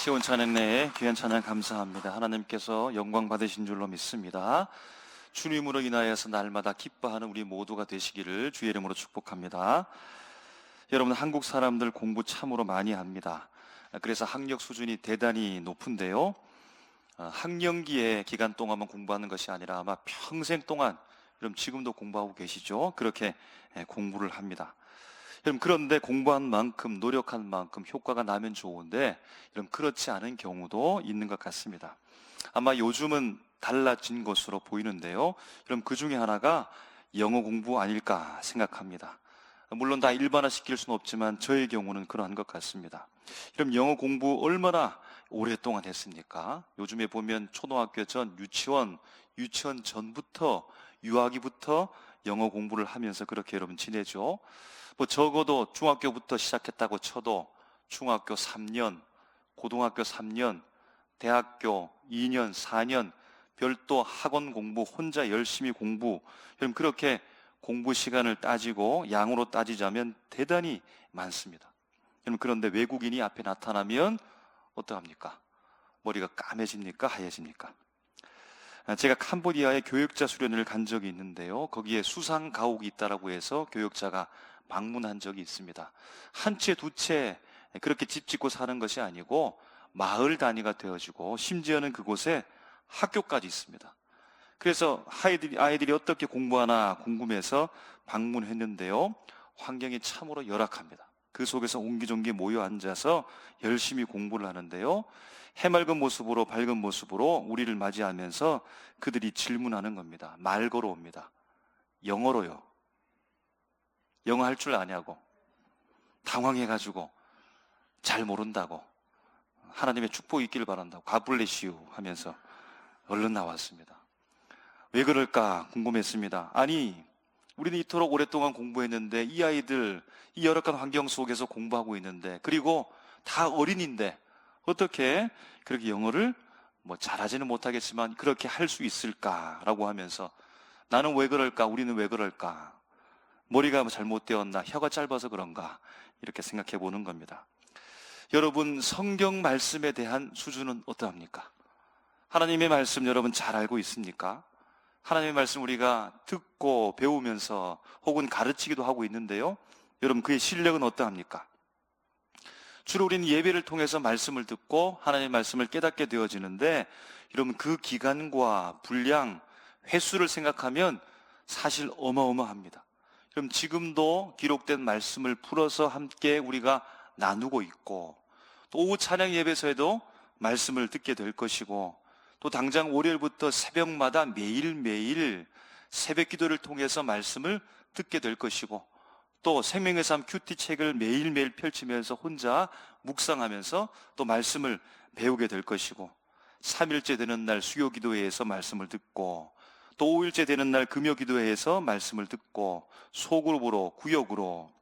시온 찬양 내에 귀한 찬양 감사합니다. 하나님께서 영광 받으신 줄로 믿습니다. 주님으로 인하여서 날마다 기뻐하는 우리 모두가 되시기를 주의 이름으로 축복합니다. 여러분, 한국 사람들 공부 참으로 많이 합니다. 그래서 학력 수준이 대단히 높은데요, 학령기의 기간 동안만 공부하는 것이 아니라 아마 평생 동안, 여러분 지금도 공부하고 계시죠? 그렇게 공부를 합니다. 여러분, 그런데 공부한 만큼, 노력한 만큼 효과가 나면 좋은데, 여러분 그렇지 않은 경우도 있는 것 같습니다. 아마 요즘은 달라진 것으로 보이는데요, 여러분 그 중에 하나가 영어 공부 아닐까 생각합니다. 물론 다 일반화시킬 수는 없지만 저의 경우는 그러한 것 같습니다. 여러분, 영어 공부 얼마나 오랫동안 했습니까? 요즘에 보면 초등학교 전, 유치원 전부터, 유아기부터 영어 공부를 하면서 그렇게 여러분 지내죠. 뭐 적어도 중학교부터 시작했다고 쳐도 중학교 3년, 고등학교 3년, 대학교 2년, 4년, 별도 학원 공부, 혼자 열심히 공부, 여러분 그렇게 공부 시간을 따지고 양으로 따지자면 대단히 많습니다. 여러분, 그런데 외국인이 앞에 나타나면 어떡합니까? 머리가 까매집니까? 하얘집니까? 제가 캄보디아에 교역자 수련회를 간 적이 있는데요, 거기에 수상 가옥이 있다라고 해서 교역자가 방문한 적이 있습니다. 한 채, 두 채 그렇게 집 짓고 사는 것이 아니고 마을 단위가 되어지고 심지어는 그곳에 학교까지 있습니다. 그래서 아이들이 어떻게 공부하나 궁금해서 방문했는데요, 환경이 참으로 열악합니다. 그 속에서 옹기종기 모여 앉아서 열심히 공부를 하는데요, 해맑은 모습으로, 밝은 모습으로 우리를 맞이하면서 그들이 질문하는 겁니다. 말 걸어옵니다. 영어로요. 영어 할 줄 아냐고, 당황해가지고 잘 모른다고, 하나님의 축복이 있기를 바란다고, God bless you 하면서 얼른 나왔습니다. 왜 그럴까 궁금했습니다. 아니, 우리는 이토록 오랫동안 공부했는데 이 아이들 이 열악한 환경 속에서 공부하고 있는데, 그리고 다 어린인데 어떻게 그렇게 영어를 뭐 잘하지는 못하겠지만 그렇게 할 수 있을까라고 하면서, 나는 왜 그럴까, 우리는 왜 그럴까, 머리가 잘못되었나, 혀가 짧아서 그런가, 이렇게 생각해 보는 겁니다. 여러분, 성경 말씀에 대한 수준은 어떠합니까? 하나님의 말씀 여러분 잘 알고 있습니까? 하나님의 말씀 우리가 듣고 배우면서 혹은 가르치기도 하고 있는데요, 여러분 그의 실력은 어떠합니까? 주로 우리는 예배를 통해서 말씀을 듣고 하나님의 말씀을 깨닫게 되어지는데, 여러분 그 기간과 분량, 횟수를 생각하면 사실 어마어마합니다. 그럼 지금도 기록된 말씀을 풀어서 함께 우리가 나누고 있고, 또 오후 찬양 예배에서도 말씀을 듣게 될 것이고, 또 당장 월요일부터 새벽마다 매일매일 새벽 기도를 통해서 말씀을 듣게 될 것이고, 또 생명의 삶 큐티 책을 매일매일 펼치면서 혼자 묵상하면서 또 말씀을 배우게 될 것이고, 3일째 되는 날 수요 기도회에서 말씀을 듣고, 또 5일째 되는 날 금요 기도회에서 말씀을 듣고, 소그룹으로, 구역으로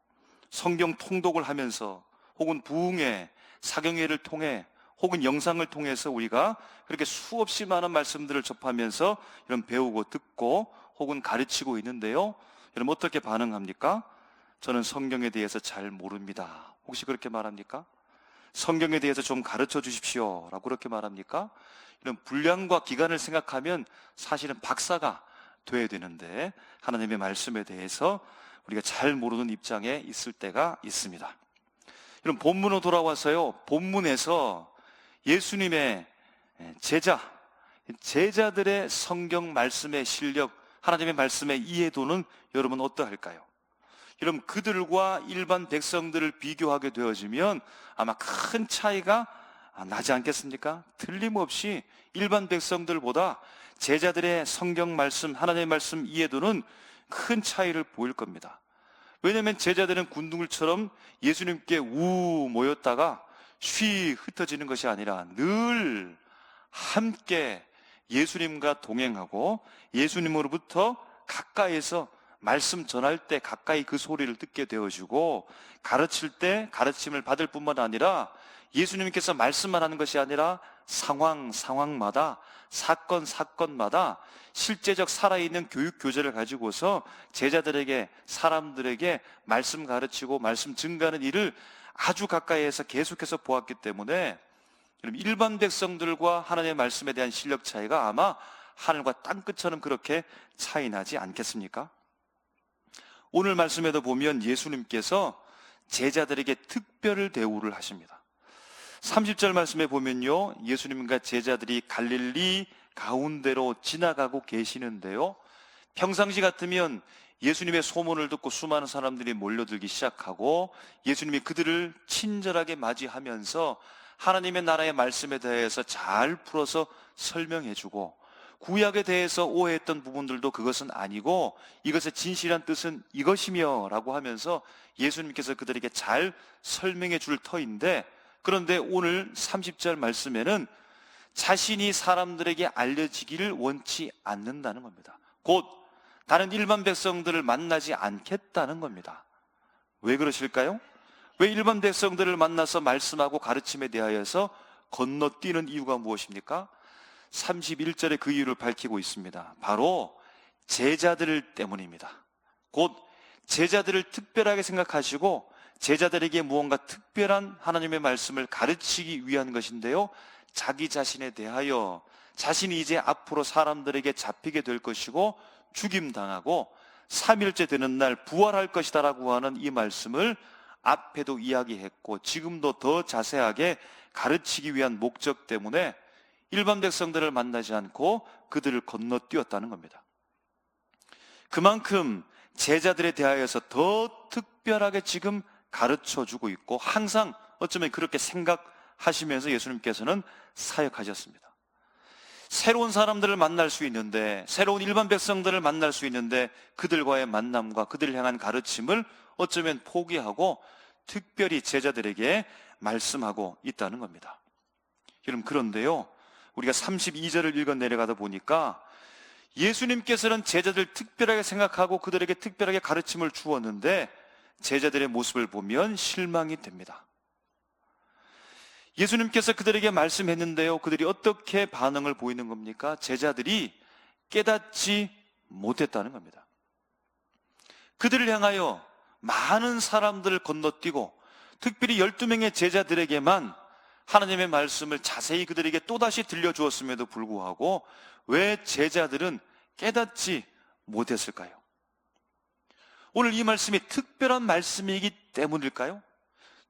성경 통독을 하면서, 혹은 부흥회, 사경회를 통해, 혹은 영상을 통해서 우리가 그렇게 수없이 많은 말씀들을 접하면서 이런 배우고 듣고 혹은 가르치고 있는데요, 여러분 어떻게 반응합니까? 저는 성경에 대해서 잘 모릅니다. 혹시 그렇게 말합니까? 성경에 대해서 좀 가르쳐 주십시오 라고 그렇게 말합니까? 이런 분량과 기간을 생각하면 사실은 박사가 돼야 되는데, 하나님의 말씀에 대해서 우리가 잘 모르는 입장에 있을 때가 있습니다. 이런 본문으로 돌아와서요, 본문에서 예수님의 제자들의 성경 말씀의 실력, 하나님의 말씀의 이해도는 여러분 어떠할까요? 여러분 그들과 일반 백성들을 비교하게 되어지면 아마 큰 차이가 나지 않겠습니까? 틀림없이 일반 백성들보다 제자들의 성경 말씀, 하나님의 말씀 이해도는 큰 차이를 보일 겁니다. 왜냐하면 제자들은 군둥을처럼 예수님께 우 모였다가 쉬 흩어지는 것이 아니라 늘 함께 예수님과 동행하고, 예수님으로부터 가까이에서 말씀 전할 때 가까이 그 소리를 듣게 되어지고, 가르칠 때 가르침을 받을 뿐만 아니라 예수님께서 말씀만 하는 것이 아니라 상황마다, 사건마다 실제적 살아있는 교육 교재를 가지고서 제자들에게, 사람들에게 말씀 가르치고 말씀 증가하는 일을 아주 가까이에서 계속해서 보았기 때문에 여러분, 일반 백성들과 하나님의 말씀에 대한 실력 차이가 아마 하늘과 땅끝처럼 그렇게 차이 나지 않겠습니까? 오늘 말씀에도 보면 예수님께서 제자들에게 특별 대우를 하십니다. 30절 말씀에 보면요, 예수님과 제자들이 갈릴리 가운데로 지나가고 계시는데요, 평상시 같으면 예수님의 소문을 듣고 수많은 사람들이 몰려들기 시작하고 예수님이 그들을 친절하게 맞이하면서 하나님의 나라의 말씀에 대해서 잘 풀어서 설명해주고, 구약에 대해서 오해했던 부분들도 그것은 아니고 이것의 진실한 뜻은 이것이며 라고 하면서 예수님께서 그들에게 잘 설명해 줄 터인데, 그런데 오늘 30절 말씀에는 자신이 사람들에게 알려지기를 원치 않는다는 겁니다. 곧 다른 일반 백성들을 만나지 않겠다는 겁니다. 왜 그러실까요? 왜 일반 백성들을 만나서 말씀하고 가르침에 대하여서 건너뛰는 이유가 무엇입니까? 31절에 그 이유를 밝히고 있습니다. 바로 제자들 때문입니다. 곧 제자들을 특별하게 생각하시고 제자들에게 무언가 특별한 하나님의 말씀을 가르치기 위한 것인데요, 자기 자신에 대하여 자신이 이제 앞으로 사람들에게 잡히게 될 것이고 죽임당하고 3일째 되는 날 부활할 것이다 라고 하는 이 말씀을 앞에도 이야기했고 지금도 더 자세하게 가르치기 위한 목적 때문에 일반 백성들을 만나지 않고 그들을 건너뛰었다는 겁니다. 그만큼 제자들에 대하여서 더 특별하게 지금 가르쳐주고 있고 항상 어쩌면 그렇게 생각하시면서 예수님께서는 사역하셨습니다. 새로운 사람들을 만날 수 있는데, 새로운 일반 백성들을 만날 수 있는데 그들과의 만남과 그들을 향한 가르침을 어쩌면 포기하고 특별히 제자들에게 말씀하고 있다는 겁니다. 여러분, 그런데요, 우리가 32절을 읽어 내려가다 보니까 예수님께서는 제자들 특별하게 생각하고 그들에게 특별하게 가르침을 주었는데 제자들의 모습을 보면 실망이 됩니다. 예수님께서 그들에게 말씀했는데요, 그들이 어떻게 반응을 보이는 겁니까? 제자들이 깨닫지 못했다는 겁니다. 그들을 향하여 많은 사람들을 건너뛰고 특별히 12명의 제자들에게만 하나님의 말씀을 자세히 그들에게 또다시 들려주었음에도 불구하고 왜 제자들은 깨닫지 못했을까요? 오늘 이 말씀이 특별한 말씀이기 때문일까요?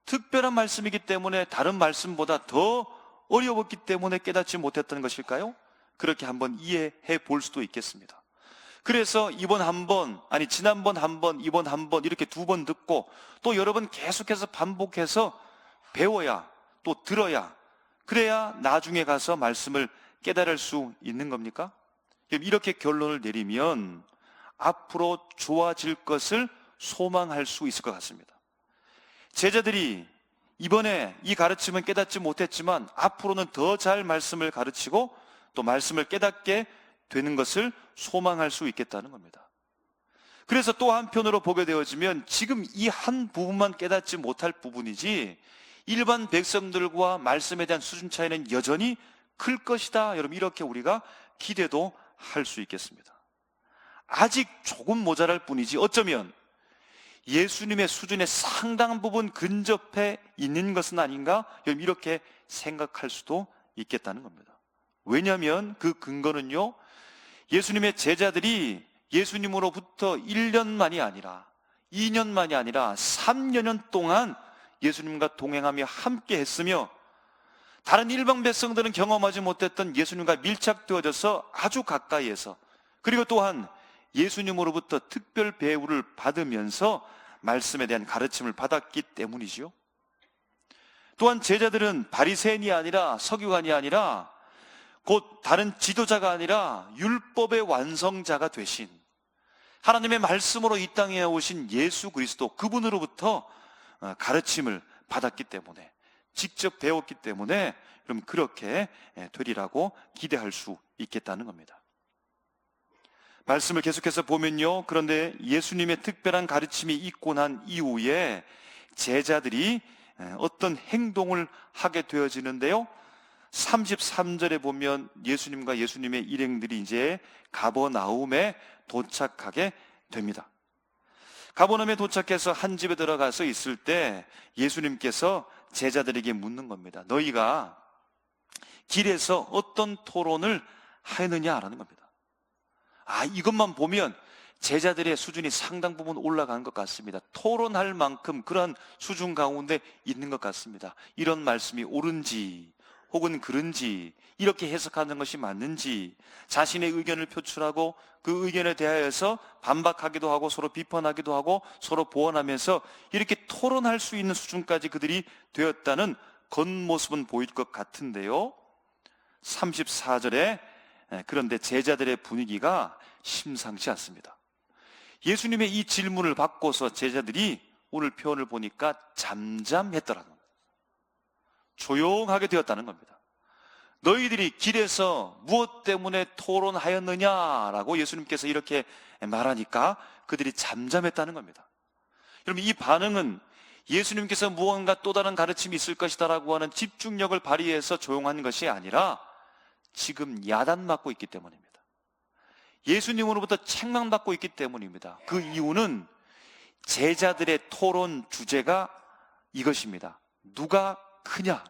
특별한 말씀이기 때문에 다른 말씀보다 더 어려웠기 때문에 깨닫지 못했던 것일까요? 그렇게 한번 이해해 볼 수도 있겠습니다. 그래서 이번 한 번, 아니 지난번 한 번, 이번 한 번 이렇게 두 번 듣고 또 여러 번 계속해서 반복해서 배워야, 또 들어야, 그래야 나중에 가서 말씀을 깨달을 수 있는 겁니까? 이렇게 결론을 내리면 앞으로 좋아질 것을 소망할 수 있을 것 같습니다. 제자들이 이번에 이 가르침은 깨닫지 못했지만 앞으로는 더 잘 말씀을 가르치고 또 말씀을 깨닫게 되는 것을 소망할 수 있겠다는 겁니다. 그래서 또 한편으로 보게 되어지면 지금 이 한 부분만 깨닫지 못할 부분이지 일반 백성들과 말씀에 대한 수준 차이는 여전히 클 것이다. 여러분, 이렇게 우리가 기대도 할 수 있겠습니다. 아직 조금 모자랄 뿐이지 어쩌면 예수님의 수준에 상당한 부분 근접해 있는 것은 아닌가? 여러분, 이렇게 생각할 수도 있겠다는 겁니다. 왜냐하면 그 근거는요, 예수님의 제자들이 예수님으로부터 1년만이 아니라 2년만이 아니라 3년 동안 예수님과 동행하며 함께 했으며 다른 일반 백성들은 경험하지 못했던 예수님과 밀착되어져서 아주 가까이에서, 그리고 또한 예수님으로부터 특별 배우를 받으면서 말씀에 대한 가르침을 받았기 때문이지요. 또한 제자들은 바리새인이 아니라 서기관이 아니라 곧 다른 지도자가 아니라 율법의 완성자가 되신 하나님의 말씀으로 이 땅에 오신 예수 그리스도, 그분으로부터 가르침을 받았기 때문에, 직접 배웠기 때문에 그럼 그렇게 되리라고 기대할 수 있겠다는 겁니다. 말씀을 계속해서 보면요, 그런데 예수님의 특별한 가르침이 있고 난 이후에 제자들이 어떤 행동을 하게 되어지는데요, 33절에 보면 예수님과 예수님의 일행들이 이제 가버나움에 도착하게 됩니다. 가버나움에 도착해서 한 집에 들어가서 있을 때 예수님께서 제자들에게 묻는 겁니다. 너희가 길에서 어떤 토론을 하였느냐라는 겁니다. 이것만 보면 제자들의 수준이 상당 부분 올라간 것 같습니다. 토론할 만큼 그러한 수준 가운데 있는 것 같습니다. 이런 말씀이 옳은지 혹은 그른지, 이렇게 해석하는 것이 맞는지, 자신의 의견을 표출하고 그 의견에 대하여서 반박하기도 하고 서로 비판하기도 하고 서로 보완하면서 이렇게 토론할 수 있는 수준까지 그들이 되었다는 겉모습은 보일 것 같은데요, 34절에 그런데 제자들의 분위기가 심상치 않습니다. 예수님의 이 질문을 받고서 제자들이 오늘 표현을 보니까 잠잠했더라는 겁니다. 조용하게 되었다는 겁니다. 너희들이 길에서 무엇 때문에 토론하였느냐라고 예수님께서 이렇게 말하니까 그들이 잠잠했다는 겁니다. 여러분, 이 반응은 예수님께서 무언가 또 다른 가르침이 있을 것이다라고 하는 집중력을 발휘해서 조용한 것이 아니라 지금 야단맞고 있기 때문입니다. 예수님으로부터 책망받고 있기 때문입니다. 그 이유는 제자들의 토론 주제가 이것입니다. 누가 크냐?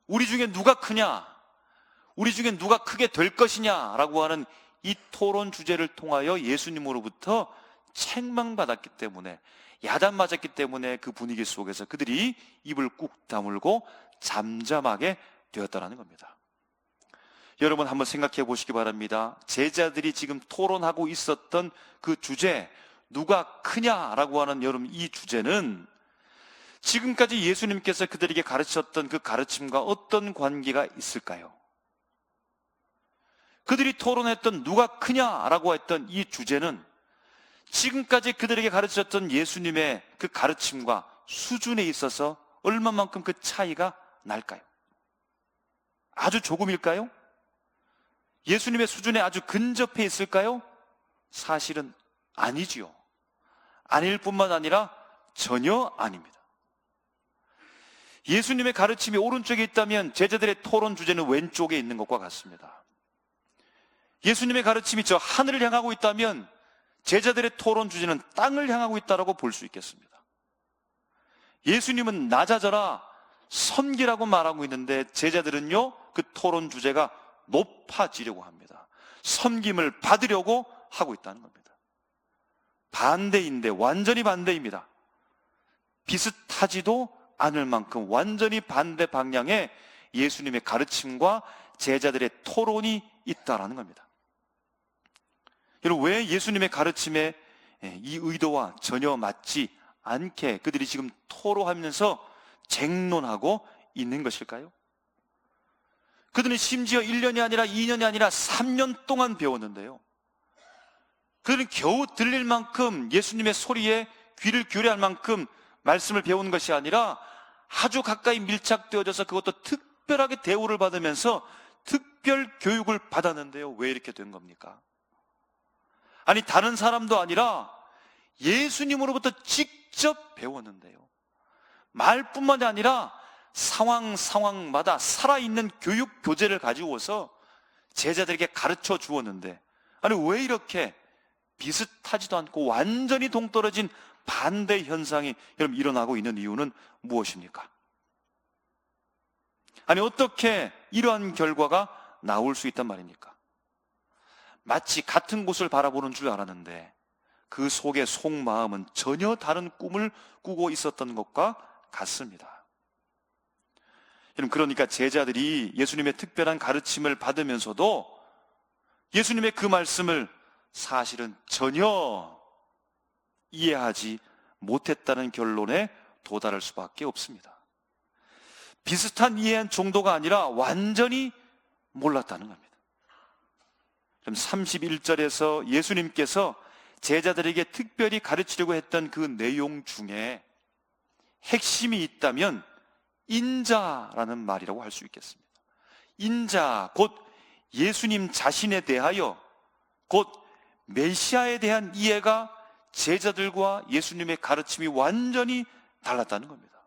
우리 중에 누가 크냐? 우리 중에 누가 크게 될 것이냐? 라고 하는 이 토론 주제를 통하여 예수님으로부터 책망받았기 때문에, 야단맞았기 때문에 그 분위기 속에서 그들이 입을 꾹 다물고 잠잠하게 되었다는 겁니다. 여러분, 한번 생각해 보시기 바랍니다. 제자들이 지금 토론하고 있었던 그 주제, 누가 크냐라고 하는 여러분, 이 주제는 지금까지 예수님께서 그들에게 가르쳤던 그 가르침과 어떤 관계가 있을까요? 그들이 토론했던 누가 크냐라고 했던 이 주제는 지금까지 그들에게 가르쳤던 예수님의 그 가르침과 수준에 있어서 얼마만큼 그 차이가 날까요? 아주 조금일까요? 예수님의 수준에 아주 근접해 있을까요? 사실은 아니지요. 아닐 뿐만 아니라 전혀 아닙니다. 예수님의 가르침이 오른쪽에 있다면 제자들의 토론 주제는 왼쪽에 있는 것과 같습니다. 예수님의 가르침이 저 하늘을 향하고 있다면 제자들의 토론 주제는 땅을 향하고 있다고 볼 수 있겠습니다. 예수님은 낮아져라, 섬기라고 말하고 있는데 제자들은요, 그 토론 주제가 높아지려고 합니다. 섬김을 받으려고 하고 있다는 겁니다. 반대인데 완전히 반대입니다. 비슷하지도 않을 만큼 완전히 반대 방향의 예수님의 가르침과 제자들의 토론이 있다라는 겁니다. 여러분, 왜 예수님의 가르침에 이 의도와 전혀 맞지 않게 그들이 지금 토로하면서 쟁론하고 있는 것일까요? 그들은 심지어 1년이 아니라 2년이 아니라 3년 동안 배웠는데요, 그들은 겨우 들릴 만큼 예수님의 소리에 귀를 기울여야 할 만큼 말씀을 배우는 것이 아니라 아주 가까이 밀착되어져서 그것도 특별하게 대우를 받으면서 특별 교육을 받았는데요, 왜 이렇게 된 겁니까? 아니, 다른 사람도 아니라 예수님으로부터 직접 배웠는데요, 말뿐만이 아니라 상황마다 살아있는 교육 교재를 가지고서 제자들에게 가르쳐 주었는데, 아니 왜 이렇게 비슷하지도 않고 완전히 동떨어진 반대 현상이 여러분 일어나고 있는 이유는 무엇입니까? 아니 어떻게 이러한 결과가 나올 수 있단 말입니까? 마치 같은 곳을 바라보는 줄 알았는데 그 속의 속마음은 전혀 다른 꿈을 꾸고 있었던 것과 같습니다. 여러분, 그러니까 제자들이 예수님의 특별한 가르침을 받으면서도 예수님의 그 말씀을 사실은 전혀 이해하지 못했다는 결론에 도달할 수밖에 없습니다. 비슷한 이해한 정도가 아니라 완전히 몰랐다는 겁니다. 그럼 31절에서 예수님께서 제자들에게 특별히 가르치려고 했던 그 내용 중에 핵심이 있다면 인자라는 말이라고 할 수 있겠습니다. 인자, 곧 예수님 자신에 대하여, 곧 메시아에 대한 이해가 제자들과 예수님의 가르침이 완전히 달랐다는 겁니다.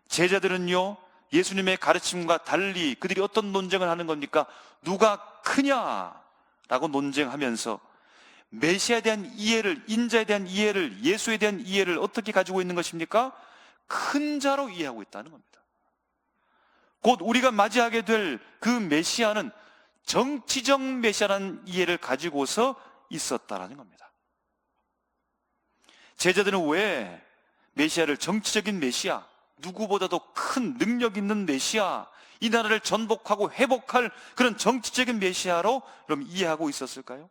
제자들은요, 예수님의 가르침과 달리 그들이 어떤 논쟁을 하는 겁니까? 누가 크냐라고 논쟁하면서 메시아에 대한 이해를, 인자에 대한 이해를, 예수에 대한 이해를 어떻게 가지고 있는 것입니까? 큰 자로 이해하고 있다는 겁니다. 곧 우리가 맞이하게 될 그 메시아는 정치적 메시아라는 이해를 가지고서 있었다라는 겁니다. 제자들은 왜 메시아를 정치적인 메시아, 누구보다도 큰 능력 있는 메시아, 이 나라를 전복하고 회복할 그런 정치적인 메시아로 그럼 이해하고 있었을까요?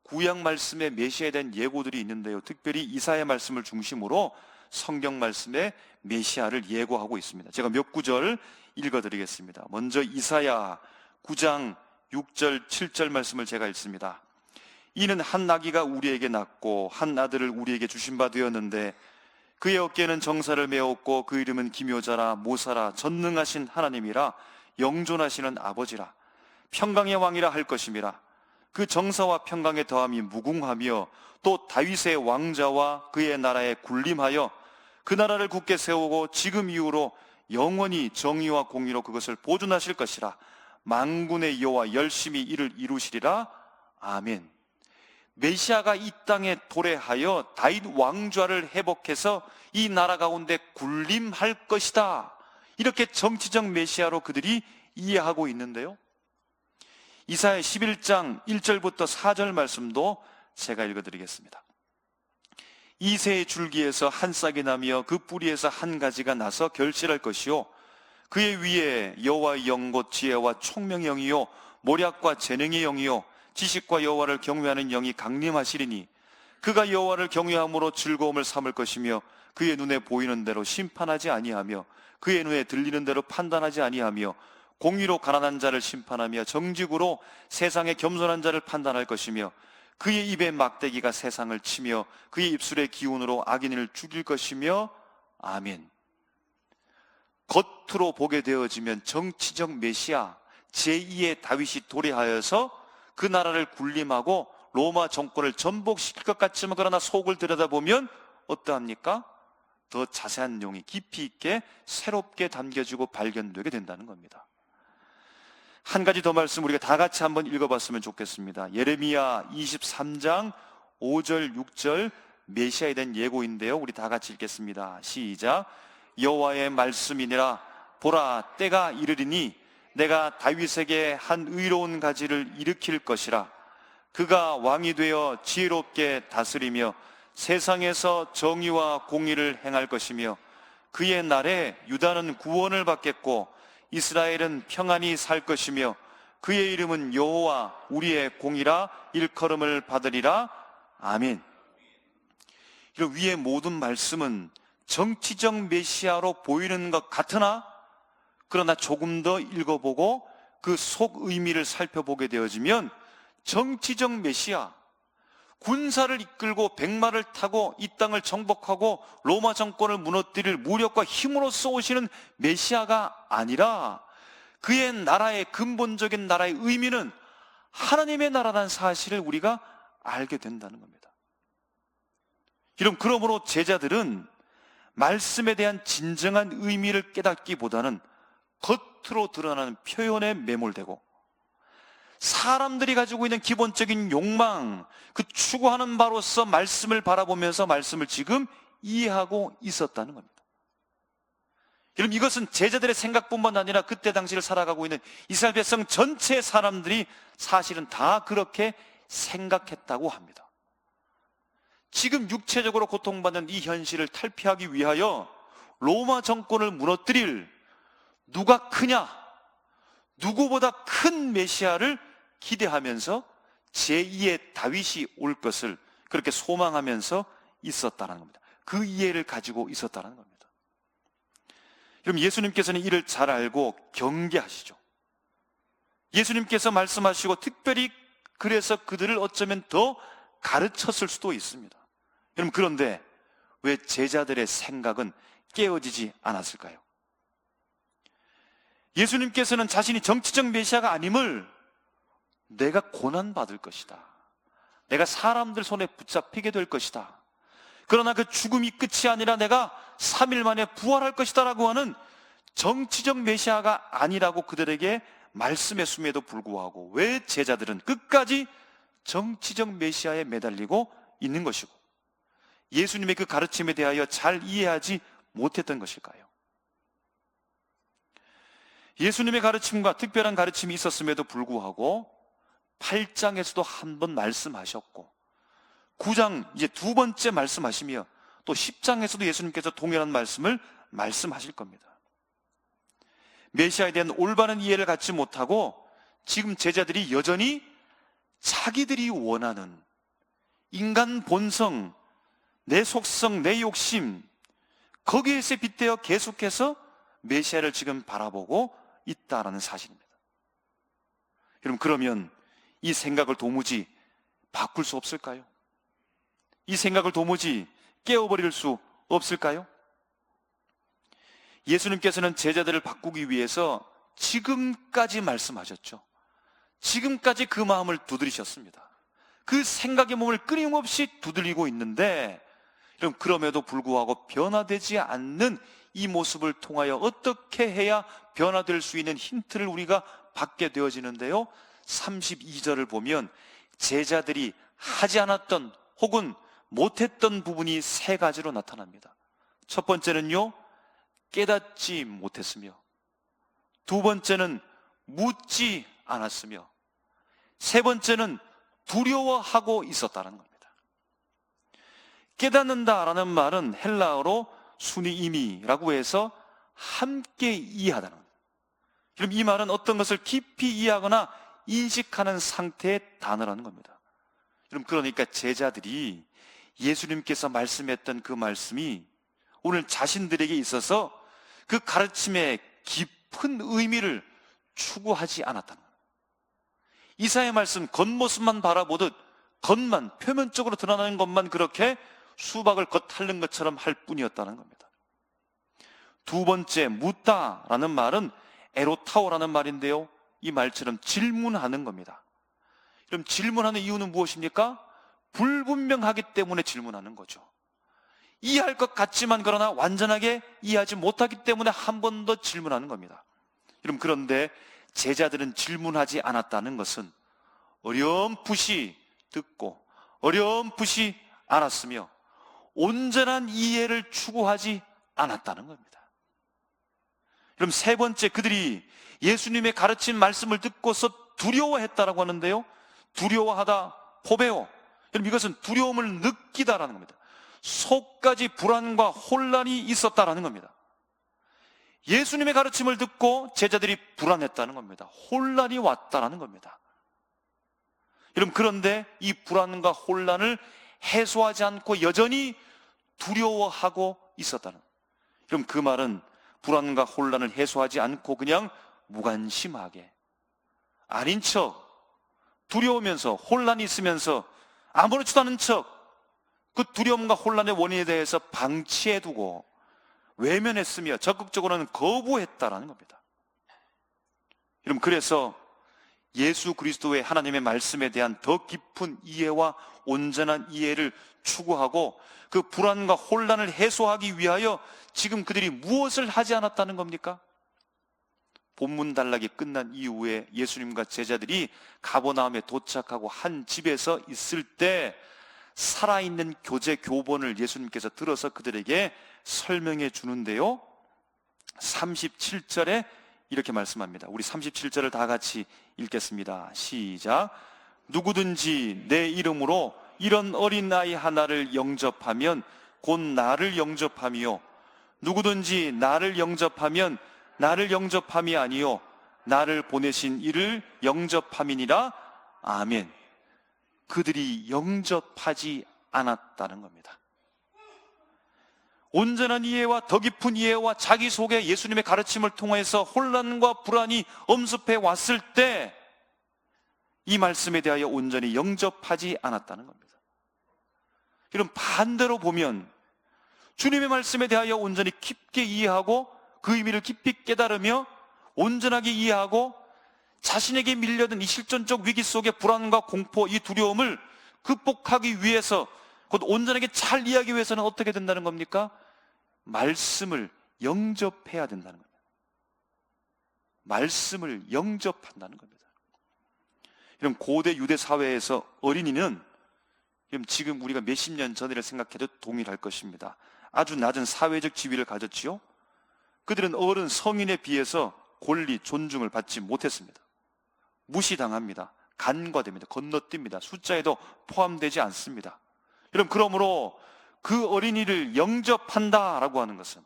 구약 말씀에 메시아에 대한 예고들이 있는데요, 특별히 이사야 말씀을 중심으로 성경 말씀에 메시아를 예고하고 있습니다. 제가 몇 구절 읽어드리겠습니다. 먼저 이사야 9장 6절 7절 말씀을 제가 읽습니다. 이는 한 나귀가 우리에게 낳고 한 아들을 우리에게 주신 바 되었는데 그의 어깨에는 정사를 메었고 그 이름은 기묘자라 모사라 전능하신 하나님이라 영존하시는 아버지라 평강의 왕이라 할 것임이라. 그 정사와 평강의 더함이 무궁하며 또 다윗의 왕자와 그의 나라에 군림하여 그 나라를 굳게 세우고 지금 이후로 영원히 정의와 공의로 그것을 보존하실 것이라. 만군의 여호와 열심히 이를 이루시리라. 아멘. 메시아가 이 땅에 도래하여 다윗 왕좌를 회복해서 이 나라 가운데 군림할 것이다, 이렇게 정치적 메시아로 그들이 이해하고 있는데요, 이사야 11장 1절부터 4절 말씀도 제가 읽어드리겠습니다. 이새의 줄기에서 한 싹이 나며 그 뿌리에서 한 가지가 나서 결실할 것이요 그의 위에 여호와의 영 곧 지혜와 총명의 영이요 모략과 재능의 영이요 지식과 여호와를 경외하는 영이 강림하시리니 그가 여호와를 경외함으로 즐거움을 삼을 것이며 그의 눈에 보이는 대로 심판하지 아니하며 그의 눈에 들리는 대로 판단하지 아니하며 공의로 가난한 자를 심판하며 정직으로 세상의 겸손한 자를 판단할 것이며 그의 입에 막대기가 세상을 치며 그의 입술의 기운으로 악인을 죽일 것이며. 아멘. 겉으로 보게 되어지면 정치적 메시아 제2의 다윗이 도래하여서 그 나라를 군림하고 로마 정권을 전복시킬 것 같지만, 그러나 속을 들여다보면 어떠합니까? 더 자세한 내용이 깊이 있게 새롭게 담겨지고 발견되게 된다는 겁니다. 한 가지 더 말씀 우리가 다 같이 한번 읽어봤으면 좋겠습니다. 예레미야 23장 5절 6절 메시아에 대한 예고인데요, 우리 다 같이 읽겠습니다. 시작. 여호와의 말씀이니라. 보라, 때가 이르리니 내가 다윗에게 한 의로운 가지를 일으킬 것이라. 그가 왕이 되어 지혜롭게 다스리며 세상에서 정의와 공의를 행할 것이며 그의 날에 유다는 구원을 받겠고 이스라엘은 평안히 살 것이며 그의 이름은 여호와 우리의 공이라 일컬음을 받으리라. 아멘. 이런 위의 모든 말씀은 정치적 메시아로 보이는 것 같으나, 그러나 조금 더 읽어보고 그 속 의미를 살펴보게 되어지면 정치적 메시아, 군사를 이끌고 백마를 타고 이 땅을 정복하고 로마 정권을 무너뜨릴 무력과 힘으로써 오시는 메시아가 아니라 그의 나라의 근본적인 나라의 의미는 하나님의 나라라는 사실을 우리가 알게 된다는 겁니다. 그러므로 제자들은 말씀에 대한 진정한 의미를 깨닫기보다는 겉으로 드러나는 표현에 매몰되고 사람들이 가지고 있는 기본적인 욕망, 그 추구하는 바로서 말씀을 바라보면서 말씀을 지금 이해하고 있었다는 겁니다. 여러분, 이것은 제자들의 생각뿐만 아니라 그때 당시를 살아가고 있는 이스라엘 백성 전체의 사람들이 사실은 다 그렇게 생각했다고 합니다. 지금 육체적으로 고통받는 이 현실을 탈피하기 위하여 로마 정권을 무너뜨릴 누가 크냐, 누구보다 큰 메시아를 기대하면서 제2의 다윗이 올 것을 그렇게 소망하면서 있었다는 겁니다. 그 이해를 가지고 있었다는 겁니다. 그럼 예수님께서는 이를 잘 알고 경계하시죠. 예수님께서 말씀하시고 특별히 그래서 그들을 어쩌면 더 가르쳤을 수도 있습니다. 여러분, 그런데 왜 제자들의 생각은 깨어지지 않았을까요? 예수님께서는 자신이 정치적 메시아가 아님을 내가 고난받을 것이다, 내가 사람들 손에 붙잡히게 될 것이다, 그러나 그 죽음이 끝이 아니라 내가 3일 만에 부활할 것이다 라고 하는 정치적 메시아가 아니라고 그들에게 말씀했음에도 불구하고 왜 제자들은 끝까지 정치적 메시아에 매달리고 있는 것이고 예수님의 그 가르침에 대하여 잘 이해하지 못했던 것일까요? 예수님의 가르침과 특별한 가르침이 있었음에도 불구하고 8장에서도 한 번 말씀하셨고 9장 이제 두 번째 말씀하시며 또 10장에서도 예수님께서 동일한 말씀을 말씀하실 겁니다. 메시아에 대한 올바른 이해를 갖지 못하고 지금 제자들이 여전히 자기들이 원하는 인간 본성, 내 속성, 내 욕심, 거기에서 빗대어 계속해서 메시아를 지금 바라보고 있다라는 사실입니다. 여러분, 그러면 이 생각을 도무지 바꿀 수 없을까요? 이 생각을 도무지 깨워버릴 수 없을까요? 예수님께서는 제자들을 바꾸기 위해서 지금까지 말씀하셨죠. 지금까지 그 마음을 두드리셨습니다. 그 생각의 몸을 끊임없이 두드리고 있는데, 그럼에도 불구하고 변화되지 않는 이 모습을 통하여 어떻게 해야 변화될 수 있는 힌트를 우리가 받게 되어지는데요, 32절을 보면 제자들이 하지 않았던 혹은 못했던 부분이 세 가지로 나타납니다. 첫 번째는요, 깨닫지 못했으며, 두 번째는 묻지 않았으며, 세 번째는 두려워하고 있었다는 겁니다. 깨닫는다라는 말은 헬라어로 수니이미라고 해서 함께 이해하다는 겁니다. 그럼 이 말은 어떤 것을 깊이 이해하거나 인식하는 상태의 단어라는 겁니다. 그러니까 제자들이 예수님께서 말씀했던 그 말씀이 오늘 자신들에게 있어서 그 가르침의 깊은 의미를 추구하지 않았다는 거예요. 이사야의 말씀 겉모습만 바라보듯 겉만 표면적으로 드러나는 것만 그렇게 수박을 겉핥는 것처럼 할 뿐이었다는 겁니다. 두 번째, 묻다라는 말은 에로타오라는 말인데요, 이 말처럼 질문하는 겁니다. 그럼 질문하는 이유는 무엇입니까? 불분명하기 때문에 질문하는 거죠. 이해할 것 같지만 그러나 완전하게 이해하지 못하기 때문에 한 번 더 질문하는 겁니다. 그런데 제자들은 질문하지 않았다는 것은 어렴풋이 듣고 어렴풋이 알았으며 온전한 이해를 추구하지 않았다는 겁니다. 그럼 세 번째, 그들이 예수님의 가르친 말씀을 듣고서 두려워했다라고 하는데요, 두려워하다, 포베오, 그럼 이것은 두려움을 느끼다라는 겁니다. 속까지 불안과 혼란이 있었다라는 겁니다. 예수님의 가르침을 듣고 제자들이 불안했다는 겁니다. 혼란이 왔다라는 겁니다. 그런데 이 불안과 혼란을 해소하지 않고 여전히 두려워하고 있었다는 거예요. 그럼 그 말은 불안과 혼란을 해소하지 않고 그냥 무관심하게 아닌 척, 두려우면서 혼란이 있으면서 아무렇지도 않은 척 그 두려움과 혼란의 원인에 대해서 방치해두고 외면했으며 적극적으로는 거부했다라는 겁니다. 그래서 예수 그리스도의 하나님의 말씀에 대한 더 깊은 이해와 온전한 이해를 추구하고 그 불안과 혼란을 해소하기 위하여 지금 그들이 무엇을 하지 않았다는 겁니까? 본문 단락이 끝난 이후에 예수님과 제자들이 가버나움에 도착하고 한 집에서 있을 때 살아있는 교제 교본을 예수님께서 들어서 그들에게 설명해 주는데요, 37절에 이렇게 말씀합니다. 우리 37절을 다 같이 읽겠습니다. 시작. 누구든지 내 이름으로 이런 어린아이 하나를 영접하면 곧 나를 영접함이요, 누구든지 나를 영접하면 나를 영접함이 아니요 나를 보내신 이를 영접함이니라. 아멘. 그들이 영접하지 않았다는 겁니다. 온전한 이해와 더 깊은 이해와 자기 속에 예수님의 가르침을 통해서 혼란과 불안이 엄습해 왔을 때 이 말씀에 대하여 온전히 영접하지 않았다는 겁니다. 이런 반대로 보면 주님의 말씀에 대하여 온전히 깊게 이해하고 그 의미를 깊이 깨달으며 온전하게 이해하고 자신에게 밀려든 이 실존적 위기 속의 불안과 공포, 이 두려움을 극복하기 위해서, 곧 온전하게 잘 이해하기 위해서는 어떻게 된다는 겁니까? 말씀을 영접해야 된다는 겁니다. 말씀을 영접한다는 겁니다. 이런 고대 유대 사회에서 어린이는 지금 우리가 몇십 년 전을 생각해도 동일할 것입니다. 아주 낮은 사회적 지위를 가졌지요. 그들은 어른 성인에 비해서 권리, 존중을 받지 못했습니다. 무시당합니다. 간과됩니다. 건너뜁니다. 숫자에도 포함되지 않습니다. 여러분, 그러므로 그 어린이를 영접한다라고 하는 것은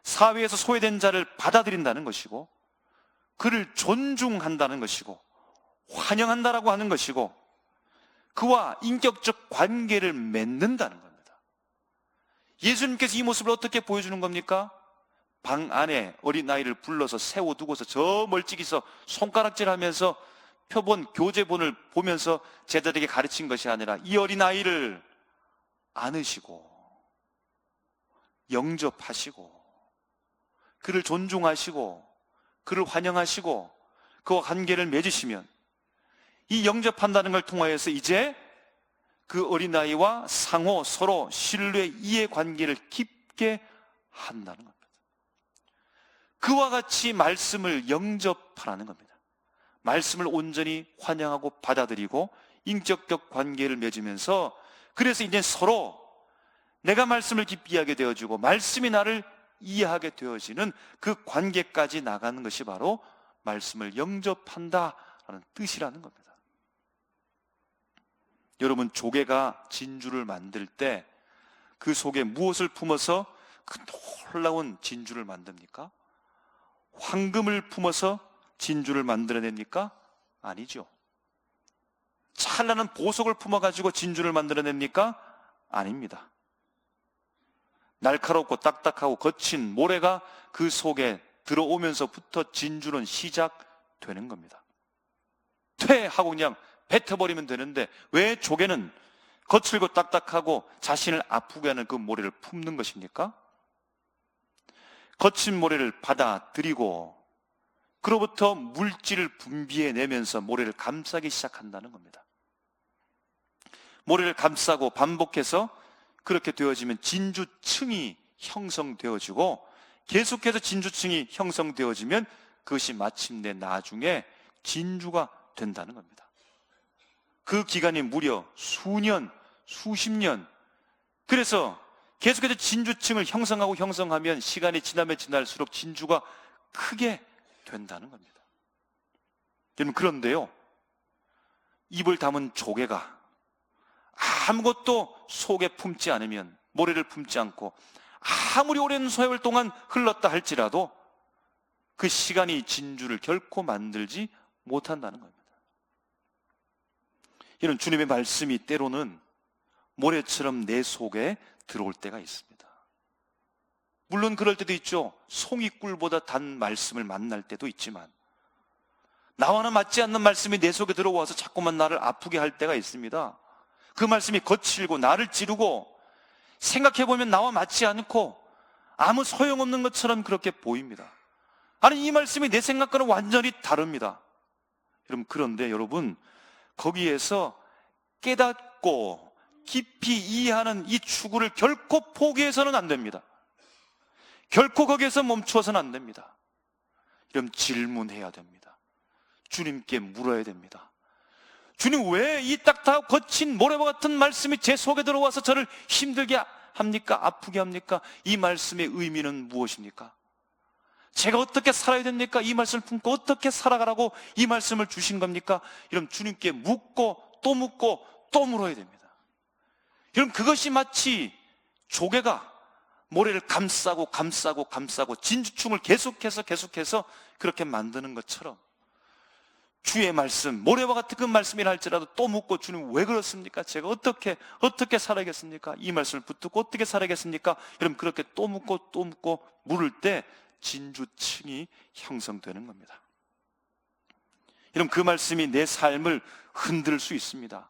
사회에서 소외된 자를 받아들인다는 것이고, 그를 존중한다는 것이고, 환영한다라고 하는 것이고, 그와 인격적 관계를 맺는다는 겁니다. 예수님께서 이 모습을 어떻게 보여주는 겁니까? 방 안에 어린아이를 불러서 세워두고서 저 멀찍이서 손가락질하면서 표본, 교재본을 보면서 제자들에게 가르친 것이 아니라 이 어린아이를 안으시고 영접하시고 그를 존중하시고 그를 환영하시고 그와 관계를 맺으시면, 이 영접한다는 걸 통하여서 이제 그 어린아이와 상호 서로 신뢰, 이해 관계를 깊게 한다는 겁니다. 그와 같이 말씀을 영접하라는 겁니다. 말씀을 온전히 환영하고 받아들이고 인격적 관계를 맺으면서, 그래서 이제 서로 내가 말씀을 깊이 이해하게 되어지고 말씀이 나를 이해하게 되어지는 그 관계까지 나가는 것이 바로 말씀을 영접한다라는 뜻이라는 겁니다. 여러분, 조개가 진주를 만들 때 그 속에 무엇을 품어서 그 놀라운 진주를 만듭니까? 황금을 품어서 진주를 만들어냅니까? 아니죠. 찬란한 보석을 품어가지고 진주를 만들어냅니까? 아닙니다. 날카롭고 딱딱하고 거친 모래가 그 속에 들어오면서부터 진주는 시작되는 겁니다. 퇴하고 그냥 뱉어버리면 되는데 왜 조개는 거칠고 딱딱하고 자신을 아프게 하는 그 모래를 품는 것입니까? 거친 모래를 받아들이고 그로부터 물질을 분비해내면서 모래를 감싸기 시작한다는 겁니다. 모래를 감싸고 반복해서 그렇게 되어지면 진주층이 형성되어지고, 계속해서 진주층이 형성되어지면 그것이 마침내 나중에 진주가 된다는 겁니다. 그 기간이 무려 수년, 수십 년. 그래서 계속해서 진주층을 형성하고 형성하면 시간이 지나면 지날수록 진주가 크게 된다는 겁니다. 여러분, 그런데요, 입을 담은 조개가 아무것도 속에 품지 않으면, 모래를 품지 않고 아무리 오랜 세월 동안 흘렀다 할지라도 그 시간이 진주를 결코 만들지 못한다는 겁니다. 이런 주님의 말씀이 때로는 모래처럼 내 속에 들어올 때가 있습니다. 물론 그럴 때도 있죠. 송이꿀보다 단 말씀을 만날 때도 있지만, 나와는 맞지 않는 말씀이 내 속에 들어와서 자꾸만 나를 아프게 할 때가 있습니다. 그 말씀이 거칠고 나를 찌르고 생각해보면 나와 맞지 않고 아무 소용없는 것처럼 그렇게 보입니다. 아니, 이 말씀이 내 생각과는 완전히 다릅니다. 여러분, 그런데 여러분, 거기에서 깨닫고 깊이 이해하는 이 추구를 결코 포기해서는 안 됩니다. 결코 거기에서 멈추어서는 안 됩니다. 여러분, 질문해야 됩니다. 주님께 물어야 됩니다. 주님, 왜 이 딱딱하고 거친 모래와 같은 말씀이 제 속에 들어와서 저를 힘들게 합니까? 아프게 합니까? 이 말씀의 의미는 무엇입니까? 제가 어떻게 살아야 됩니까? 이 말씀을 품고 어떻게 살아가라고 이 말씀을 주신 겁니까? 여러분, 주님께 묻고 또 물어야 됩니다. 여러분, 그것이 마치 조개가 모래를 감싸고 진주충을 계속해서 그렇게 만드는 것처럼, 주의 말씀, 모래와 같은 그 말씀이라 할지라도 또 묻고, 주님 왜 그렇습니까? 제가 어떻게 살아야겠습니까? 이 말씀을 붙들고 어떻게 살아야겠습니까? 여러분, 그렇게 또 묻고 물을 때 진주층이 형성되는 겁니다. 여러분, 그 말씀이 내 삶을 흔들 수 있습니다.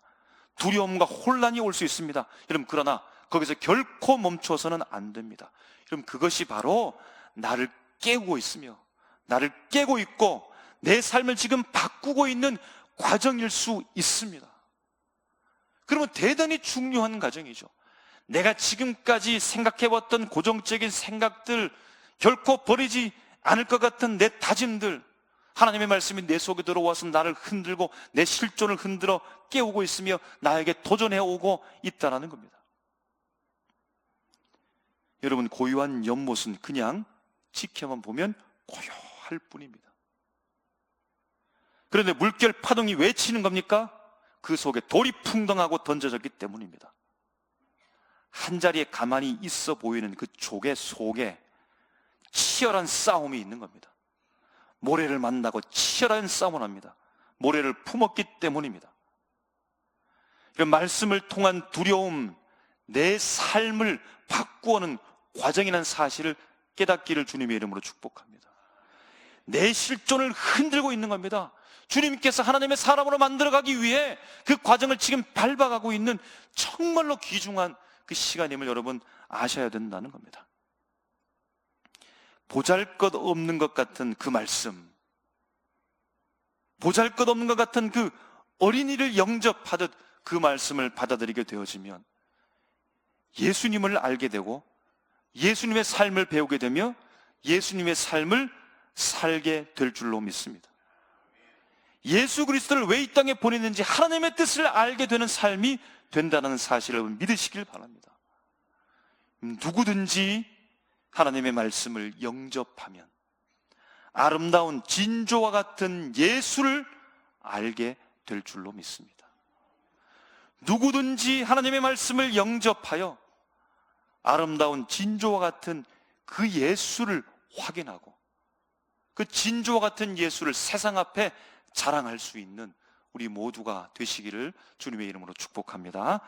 두려움과 혼란이 올 수 있습니다. 여러분, 그러나 거기서 결코 멈춰서는 안 됩니다. 여러분, 그것이 바로 나를 깨우고 있으며 나를 깨고 있고 내 삶을 지금 바꾸고 있는 과정일 수 있습니다. 그러면 대단히 중요한 과정이죠. 내가 지금까지 생각해왔던 고정적인 생각들, 결코 버리지 않을 것 같은 내 다짐들, 하나님의 말씀이 내 속에 들어와서 나를 흔들고 내 실존을 흔들어 깨우고 있으며 나에게 도전해오고 있다는 겁니다. 여러분, 고요한 연못은 그냥 지켜만 보면 고요하게 할 뿐입니다. 그런데 물결 파동이 왜 치는 겁니까? 그 속에 돌이 풍덩하고 던져졌기 때문입니다. 한 자리에 가만히 있어 보이는 그 조개 속에 치열한 싸움이 있는 겁니다. 모래를 만나고 치열한 싸움을 합니다. 모래를 품었기 때문입니다. 이런 말씀을 통한 두려움, 내 삶을 바꾸어는 과정이라는 사실을 깨닫기를 주님의 이름으로 축복합니다. 내 실존을 흔들고 있는 겁니다. 주님께서 하나님의 사람으로 만들어가기 위해 그 과정을 지금 밟아가고 있는 정말로 귀중한 그 시간임을 여러분 아셔야 된다는 겁니다. 보잘것없는 것 같은 그 말씀, 보잘것없는 것 같은 그 어린이를 영접하듯 그 말씀을 받아들이게 되어지면 예수님을 알게 되고 예수님의 삶을 배우게 되며 예수님의 삶을 살게 될 줄로 믿습니다. 예수 그리스도를 왜 이 땅에 보냈는지 하나님의 뜻을 알게 되는 삶이 된다는 사실을 믿으시길 바랍니다. 누구든지 하나님의 말씀을 영접하면 아름다운 진조와 같은 예수를 알게 될 줄로 믿습니다. 누구든지 하나님의 말씀을 영접하여 아름다운 진조와 같은 그 예수를 확인하고 그 진조와 같은 예수를 세상 앞에 자랑할 수 있는 우리 모두가 되시기를 주님의 이름으로 축복합니다.